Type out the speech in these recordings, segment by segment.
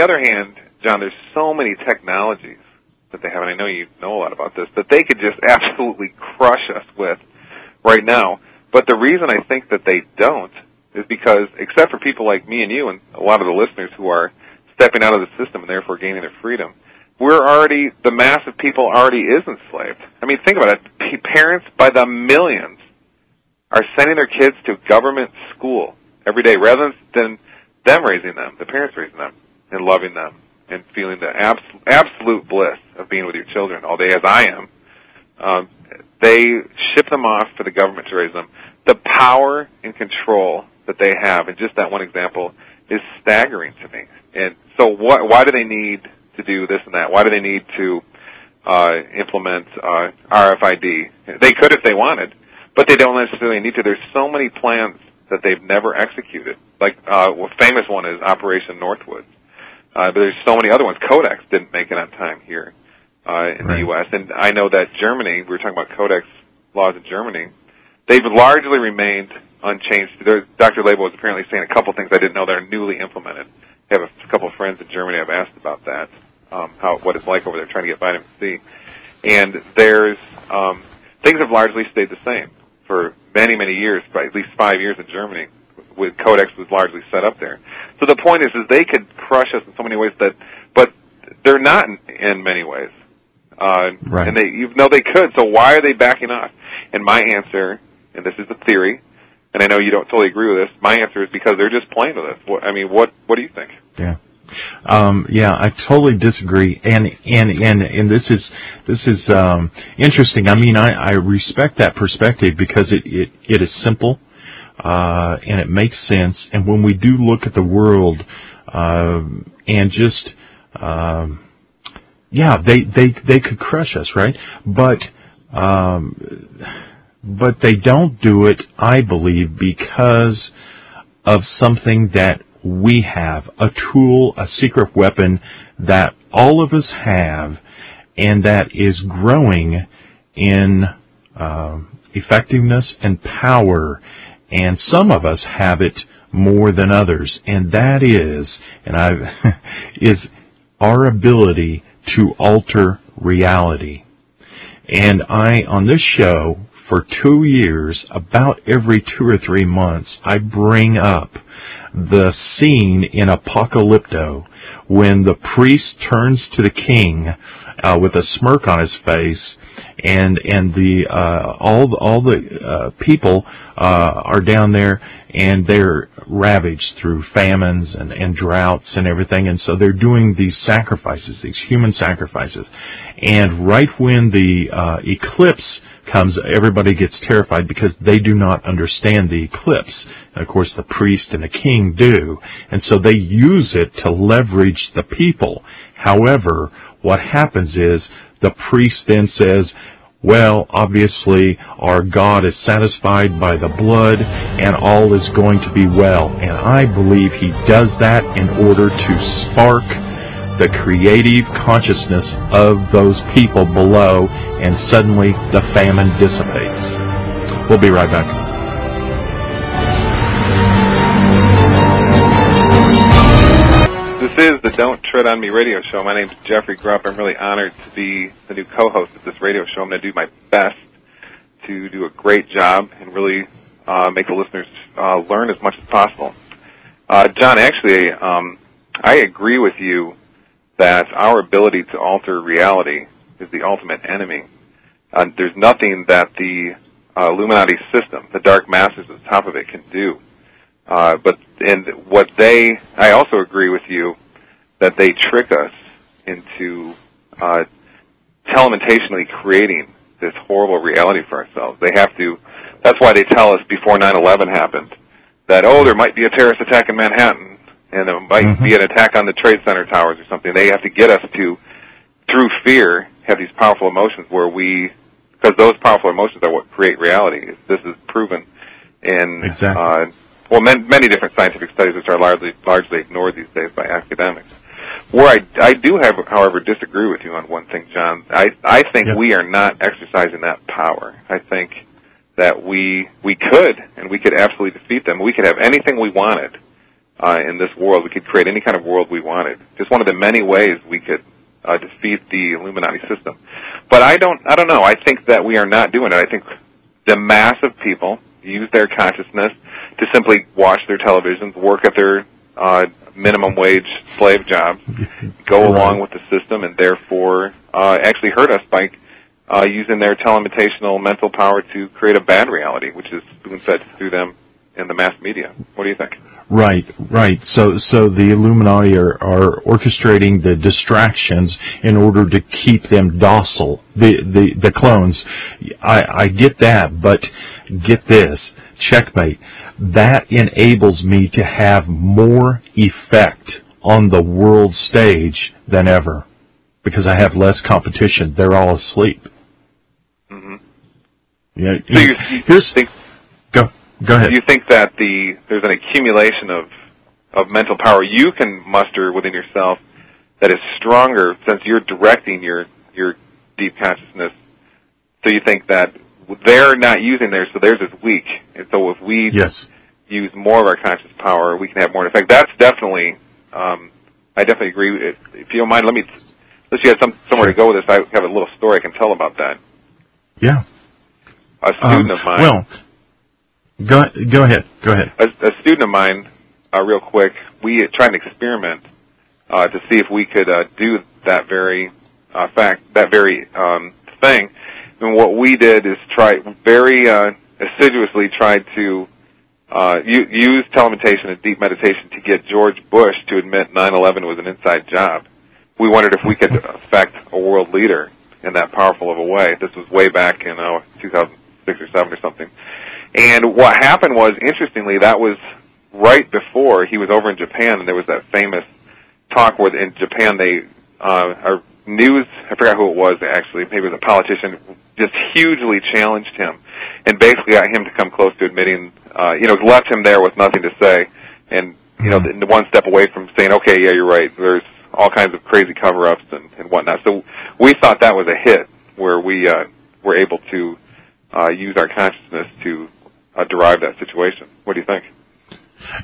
the other hand, John, there's so many technologies that they have, and I know you know a lot about this, that they could just absolutely crush us with right now. But the reason I think that they don't is because, except for people like me and you and a lot of the listeners who are stepping out of the system and therefore gaining their freedom, the mass of people already is enslaved. I mean, think about it. Parents by the millions are sending their kids to government school every day rather than them raising them, the parents raising them, and loving them, and feeling the absolute bliss of being with your children all day, as I am. They ship them off for the government to raise them. The power and control that they have, and just that one example, is staggering to me. And so why do they need to do this and that? Why do they need to implement RFID? They could if they wanted, but they don't necessarily need to. There's so many plans that they've never executed. Like, a famous one is Operation Northwoods. But there's so many other ones. Codex didn't make it on time here in the U.S. And I know that Germany, we were talking about Codex laws in Germany, they've largely remained unchanged. Dr. Labo was apparently saying a couple things I didn't know that are newly implemented. I have a couple of friends in Germany I've asked about that, what it's like over there trying to get vitamin C. And there's things have largely stayed the same for many, many years, by at least 5 years in Germany, with Codex was largely set up there. So the point is they could crush us in so many ways but they're not in many ways. Right. And they could, so why are they backing off? And my answer, and this is a theory, and I know you don't totally agree with this, my answer is because they're just playing with us. What do you think? Yeah. I totally disagree, and this is interesting. I mean, I respect that perspective because it is simple, and it makes sense. And when we do look at the world, and just, they could crush us, right? But they don't do it, I believe, because of something that we have, a tool, a secret weapon that all of us have, and that is growing in effectiveness and power, and some of us have it more than others, and that is our ability to alter reality. And on this show, for 2 years, about every 2 or 3 months, I bring up the scene in Apocalypto when the priest turns to the king with a smirk on his face, and all the people are down there, and they're ravaged through famines and droughts and everything, and so they're doing these sacrifices, these human sacrifices. And right when the eclipse comes, everybody gets terrified because they do not understand the eclipse. And of course, the priest and the king do, and so they use it to leverage the people. However, what happens is the priest then says, well, obviously, our God is satisfied by the blood, and all is going to be well. And I believe he does that in order to spark the creative consciousness of those people below, and suddenly the famine dissipates. We'll be right back. This is the Don't Tread on Me radio show. My name's Jeffrey Grupp. I'm really honored to be the new co-host of this radio show. I'm going to do my best to do a great job and really make the listeners learn as much as possible. John, actually, I agree with you that our ability to alter reality is the ultimate enemy. There's nothing that the Illuminati system, the dark masters at the top of it, can do. I also agree with you that they trick us into telementationally creating this horrible reality for ourselves. That's why they tell us before 9/11 happened that, there might be a terrorist attack in Manhattan, and there might be an attack on the Trade Center towers or something. They have to get us to, through fear, have these powerful emotions because those powerful emotions are what create reality. This is proven in many different scientific studies, which are largely ignored these days by academics. Where I do have, however, disagree with you on one thing, John. I think we are not exercising that power. I think that we could absolutely defeat them. We could have anything we wanted in this world. We could create any kind of world we wanted. Just one of the many ways we could defeat the Illuminati system. But I don't know. I think that we are not doing it. I think the mass of people use their consciousness to simply watch their televisions, work at their minimum wage slave jobs, go along with the system, and therefore actually hurt us by using their telementational mental power to create a bad reality, which is spoon-fed through them in the mass media. What do you think? Right. So the Illuminati are orchestrating the distractions in order to keep them docile. The clones. I get that, but get this. Checkmate. That enables me to have more effect on the world stage than ever because I have less competition. They're all asleep. Mm-hmm. Yeah. So Go ahead. Do you think that there's an accumulation of mental power you can muster within yourself that is stronger since you're directing your deep consciousness? So you think that they're not using theirs, so theirs is weak. And so if we use more of our conscious power, we can have more effect. That's definitely, I definitely agree. If you don't mind, unless you have somewhere to go with this, I have a little story I can tell about that. Yeah. A student of mine. Well, go ahead. A student of mine, real quick, we tried an experiment to see if we could do that very thing. And what we did is very assiduously tried to use telementation and deep meditation to get George Bush to admit 9/11 was an inside job. We wondered if we could affect a world leader in that powerful of a way. This was way back in 2006 or 7 or something. And what happened was, interestingly, that was right before he was over in Japan, and there was that famous talk where in Japan our news, I forgot who it was actually, maybe it was a politician, just hugely challenged him and basically got him to come close to admitting, left him there with nothing to say, and, the one step away from saying, okay, yeah, you're right, there's all kinds of crazy cover-ups and whatnot. So we thought that was a hit where we were able to use our consciousness to derive that situation. What do you think?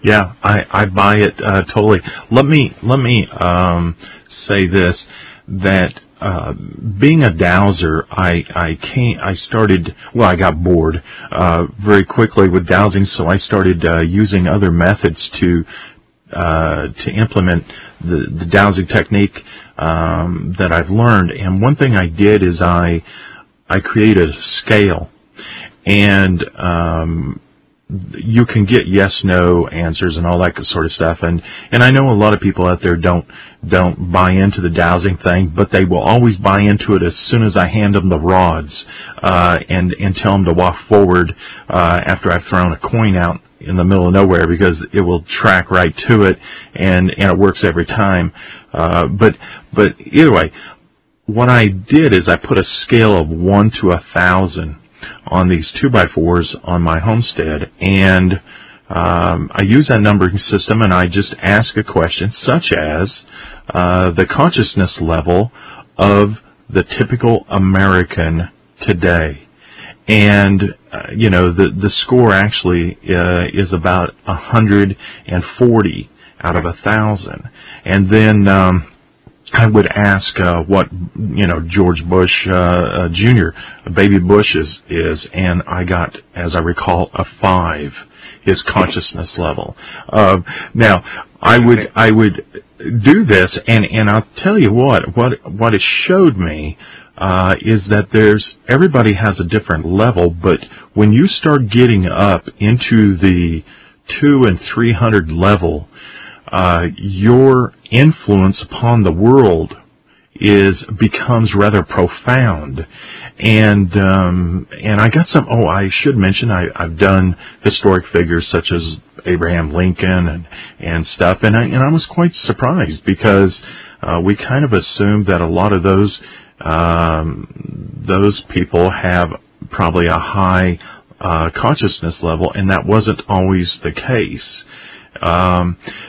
Yeah, I buy it totally. Let me say this, that being a dowser, I got bored very quickly with dowsing, so I started using other methods to implement the dowsing technique that I've learned. And one thing I did is I created a scale. And you can get yes, no answers and all that sort of stuff. And I know a lot of people out there don't buy into the dowsing thing, but they will always buy into it as soon as I hand them the rods and tell them to walk forward after I've thrown a coin out in the middle of nowhere, because it will track right to it, and it works every time. But either way, what I did is I put a scale of 1 to 1,000 on these 2x4s on my homestead, and I use that numbering system, and I just ask a question such as the consciousness level of the typical American today. And the score actually is about 140 out of 1,000. And then I would ask what George Bush Jr., baby Bush is, and I got, as I recall, a 5, his consciousness level. Now I would do this, and I'll tell you what it showed me is that everybody has a different level, but when you start getting up into the 200 and 300 level, your influence upon the world becomes rather profound. And I got some. Oh, I should mention I've done historic figures such as Abraham Lincoln and stuff, and I was quite surprised, because we kind of assumed that a lot of those people have probably a high consciousness level, and that wasn't always the case.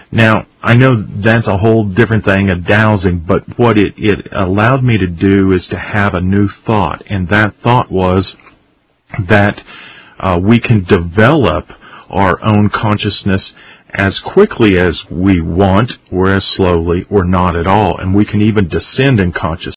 Now, I know that's a whole different thing of dowsing, but what it allowed me to do is to have a new thought, and that thought was that we can develop our own consciousness as quickly as we want, or as slowly, or not at all. And we can even descend in consciousness